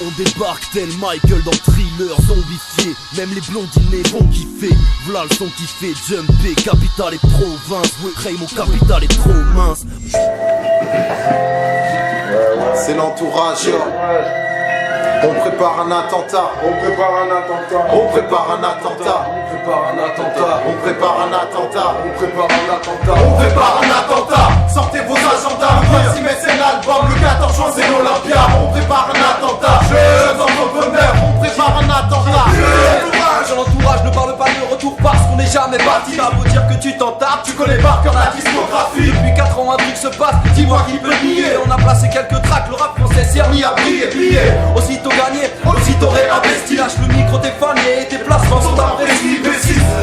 On débarque tel Michael dans Thriller, zombifié. Même les blondinés vont kiffer. V'là le son qui fait jumper. Capitale et province, Ray, mon capital est trop mince. C'est l'entourage, yo. On prépare un attentat. On prépare un attentat. On prépare un attentat. On prépare un attentat. On prépare un attentat. On prépare un attentat. On prépare un attentat. Sortez vos agendas. Le 26 mai c'est l'album. Le 14 juin c'est l'Olympia. On prépare un attentat. Jeunes entrepreneurs. On prépare un attentat. L'entourage ne parle pas de retour parce qu'on n'est jamais parti. T'as beau dire que tu t'en tapes, Tu connais par cœur la discographie. depuis 4 ans un truc se passe, dis-moi qui peut nier. On a placé quelques tracks, le rap français s'est remis Mis à briller, plié. Aussitôt gagné, aussitôt réinvesti. Lâche le micro, t'es fané et tes placements sont appréciés.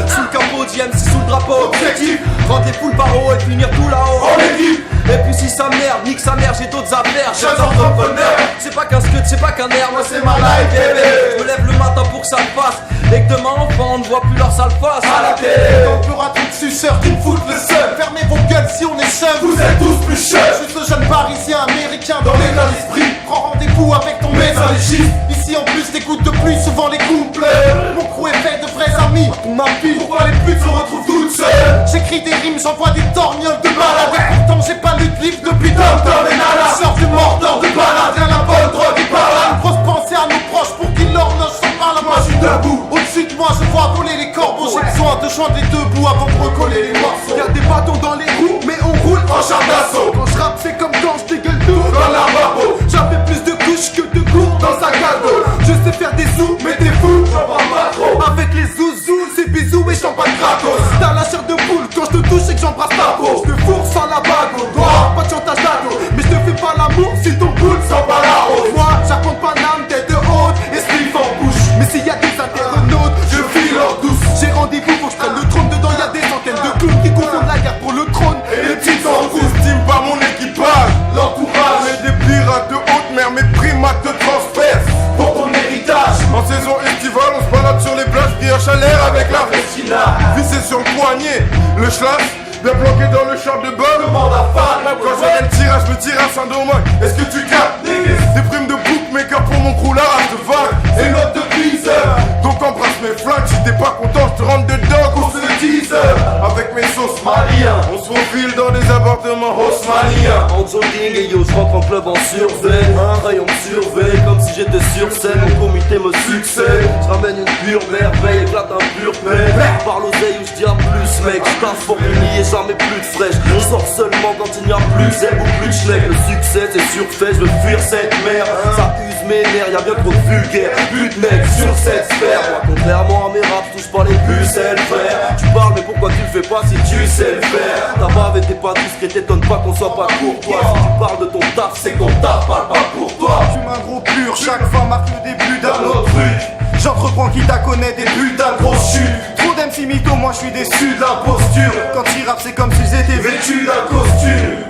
Sous le capot d'IMC, sous le drapeau Objectif. rendre les poules par haut et finir tout là-haut. En équipe. Et puis si ça merde, nique sa mère, j'ai d'autres affaires. Jeunes entrepreneurs. C'est pas qu'un scud, c'est pas qu'un air, moi C'est ma life, bébé. Je me lève le matin pour que ça le fasse. Et que demain enfant on ne voit plus leur sale face. À la télé, on fera tout de suceurs qui me foutent le seul. Fermez vos gueules si on est seul. Vous êtes tous plus chers. Je suis ce jeune parisien américain dans l'état d'esprit. Prends rendez-vous avec ton médecin légiste. Ici en plus t'écoutes de plus souvent les couplets. Mon crew est fait de vrais amis. Ma fille, pourquoi les putes se retrouvent toutes seules? J'écris des rimes, j'envoie des torgnoles de malade. Et pourtant j'ai pas lu de livre depuis Tom et Nala. Sors du mordant de balade, rien la bonne drogue qui parle. Une grosse pensée à nos proches pour qu'ils l'horloge s'en parle. Moi je suis debout. Au-dessus de moi je vois voler les corbeaux. J'ai besoin de joindre les deux bouts avant de recoller les morceaux. Y'a des bâtons dans les roues, mais on roule En char d'assaut, Quand je rappe c'est comme quand je dégueule tout dans la lavabo, J'avais plus de couches que de cours dans sa cadeau. Je sais faire des sous, Mais t'es fou, j'en parle pas trop. avec les zouzous, c'est bisous et j'en Pas de gratos. T'as la chair de poule, quand je te touche et que j'embrasse ta peau. Je te fourre sans la bague au doigt, pas de chantage d'ado. Mais je te fais pas l'amour si ton boule Sans pas la rose. Moi, j'apprends pas l'âme, tête haute et slip en bouche. Mais s'il y a des internautes, Je file en douce. j'ai rendez-vous pour que je prenne le trône. Dedans y a des centaines de clowns qui confondent la guerre pour le trône. Et les petites en rouge. J'estime pas mon équipage. L'entourage On est des pirates de haute mer, mes primates te transpercent. pour ton héritage. En saison estivale, on se balade sur les plages, brioche à l'air avec la Vestina, vissé sur le poignet. Le schlass, bien bloqué dans le char de bœuf. demande à fan. Quand j'avais le tirage, je me tire à Saint-Domingue. Est-ce que tu captes? Des primes de bookmaker pour mon crew, là, je te vague. Et note de viseur. Donc embrasse mes flingues, si t'es pas content, je te rentre dedans. Pour ce teaser. Avec mes sauces Malien. on se faufile dans des appartements Osmanien. En jogging et yo, je rentre en club en survêt. Un rayon me surveille comme si j'étais sur scène. Mon comité me succède. Je ramène une pure merveille, éclate un pur paix. Parle l'oseille où je dis à plus, mec. Je taffe pour il et jamais plus de fraîche. Je sors seulement quand il n'y a plus zèbre ou plus de schneck. Le succès c'est surfait, je veux fuir cette merde. Ça use mes nerfs, y'a bien trop de vulgaire. Plus de mecs sur cette sphère. Moi, contrairement à mes raps, je touche pas les pucelles, frère. Tu parles, mais pourquoi tu le fais pas si tu sais le faire? Ta bave et t'es pas discret, t'étonne pas qu'on soit pas courtois. Si tu parles de ton taf, c'est qu'on taf, parle pas pour toi. Fume un gros pur, chaque fois marque le début d'un Un autre. autre truc. J'entreprends qui t'a connaît des Putain de grosse chute. Trop d'MC mytho, moi je suis déçu De la posture. Quand ils rappent c'est comme s'ils étaient Vêtu d'un costume.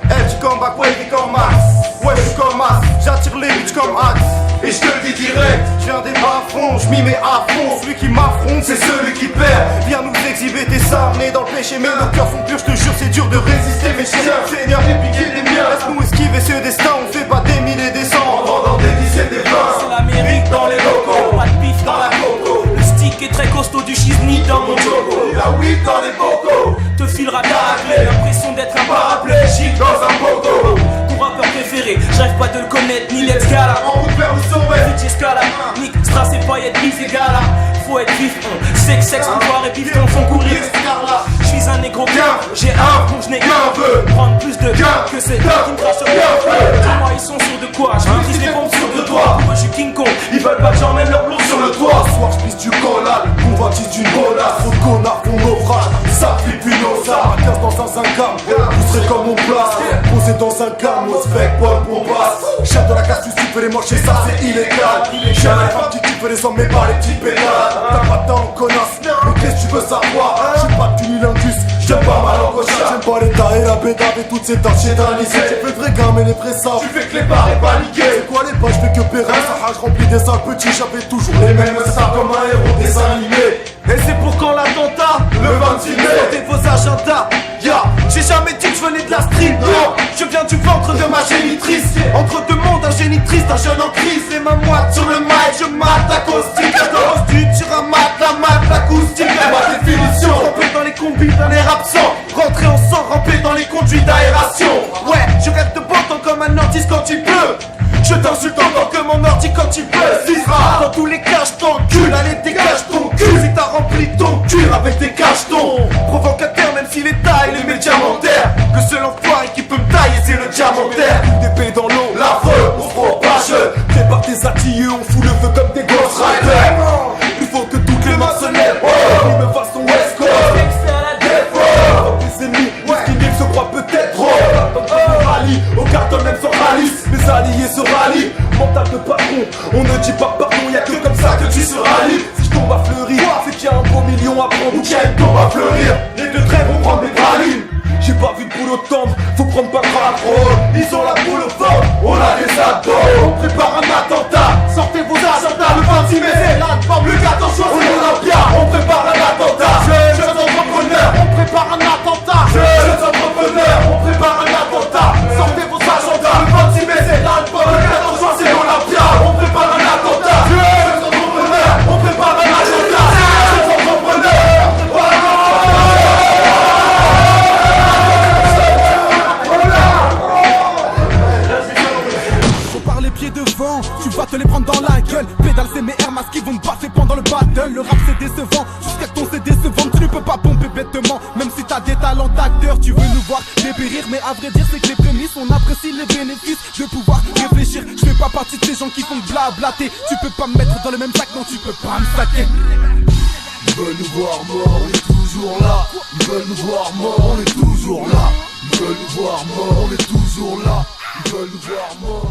Edge comme back, ouais t'es comme Max. Ouais je suis comme Max, j'attire les bitches comme Axe. Et je te le dis direct. Je viens des bas-fonds, je m'y mets à fond. Celui qui m'affronte C'est c'est celui qui perd. Viens nous exhiber tes armes, né dans le péché, mais nos cœurs sont purs, je te jure, c'est dur de résister, mes chiens. Seigneur, j'ai piqué des miens, laisse-nous esquiver ce destin, on fait pas des milliers et des En cents. vendant des dizaines des vins. C'est l'Amérique dans les locaux. pas de bif Dans la coco. Le stick est très costaud, du chisni dans mon Choco. La weed dans les bocaux. Te filera tacler, l'impression d'être un Paraplégique dans un pogo. Ton rappeur préféré, j'arrive pas de le connaître ni l'être gala. En route vers le sommet. DJ Scala, Nick, Strass et paillettes, bis et gala. Faut être vif, sexe, pouvoir et bifton font courir. Escarlat. J'suis un négro bien, j'ai un bon, j'n'ai Qu'un veut. prendre plus de Qu'un que c'est qu'un qui me crache sur qu'un le veut. Dis-moi, ils sont sûrs de quoi? Je les bombes sur de toi. Moi j'suis King Kong, ils veulent pas que j'emmène leur plomb Sur le toit, ce soir je pisse du collal. Convoitise d'une bonasse. Trop de connards font naufrage. Ça flippe une osard. 15 dans un zinc. Vous serez comme mon place. Posé dans un cam. Avec Paul Bombas. Chef de la casse, tu fais les manches et ça c'est illégal. J'ai un parti qui fait les hommes mais pas les petits pétales. T'as pas de temps connasse. Mais qu'est-ce que tu veux savoir? J'suis pas du Nilindus. J'aime pas ma langue au chat. J'aime pas l'état et la bédave et toutes ces tâches chétanisées. Tu fais le vrai gamme et les vrais sables. Tu fais que les barres et paniquer. C'est quoi les pages? J'fais que Pérez. Ça je remplis des salles petits. J'avais toujours les mêmes stars comme un héros dessin animé. Et c'est pour quand l'attentat? Le 26 mai. Notez vos agendas. Ya. J'ai jamais dit que je venais de la street. Non. Je viens du ventre de ma génitrice. Entre deux mondes, un génitrice, un jeune en crise. Les mains moites sur le mic, je mate l'acoustique. Du sur un mat, la mat, l'acoustique. Ma définition, ramper dans les combis d'un air absent. Rentrer en sang, ramper dans les conduits d'aération. Ouais, je rêve de bon temps comme un artiste quand il pleut. Je t'insulte autant que mon ordi quand il pleut. Dans tous les cas, je t'encule. Allez, dégage ton cul. Si t'as rempli ton cul avec des cachetons. Provocateur, même si l'État il est diamantaire. Le seul enfoiré qui peut me tailler, c'est le diamantaire. D'épée dans l'eau, l'affreux, on se propage. Fait par tes attilleux, on fout le feu comme des Ghost Riders. Il faut que toutes les mains se lèvent. Me façon West Coast. Tes ennemis, ils se croient peut-être trop. Rallye, au carton même sans rallye. Mes alliés se rallient. Mental de patron, on ne dit pas pardon. Y'a que comme ça que tu seras libre. Si je tombe à fleurir, c'est qu'il y a un gros million à prendre ou qu'il y a une tombe à fleurir. Les deux traits vont prendre des pralines. J'ai pas vu de boulot tendre, faut prendre pas grave. Ils ont la boule au fond, on a des ados. On prépare un attentat, sortez vos agendas. Le 26 mai, c'est l'album, le 14 juin, c'est l'Olympia. On prépare un attentat, jeunes entrepreneurs. On prépare un attentat, jeunes entrepreneurs. On prépare un attentat, sortez vos agendas. Le 26 mai, c'est l'album, le 14 juin, c'est l'Olympia. On prépare un attentat, jeunes entrepreneurs. On prépare un attentat, jeunes entrepreneurs. Tu vas te les prendre dans la gueule. Pédale, c'est mes Air Max qui vont me passer pendant le battle. Le rap c'est décevant, jusqu'à ce ton CD se vende. Tu ne peux pas pomper bêtement, même si t'as des talents d'acteur. Tu veux nous voir dépérir, mais à vrai dire c'est que les prémices, on apprécie les bénéfices de pouvoir réfléchir. Je fais pas partie de ces gens qui font blablater. Tu peux pas me mettre dans le même sac, non tu peux pas me saquer. Ils veulent nous voir morts, on est toujours là. Ils veulent nous voir morts, on est toujours là. Ils veulent nous voir morts, on est toujours là. Ils veulent nous voir morts.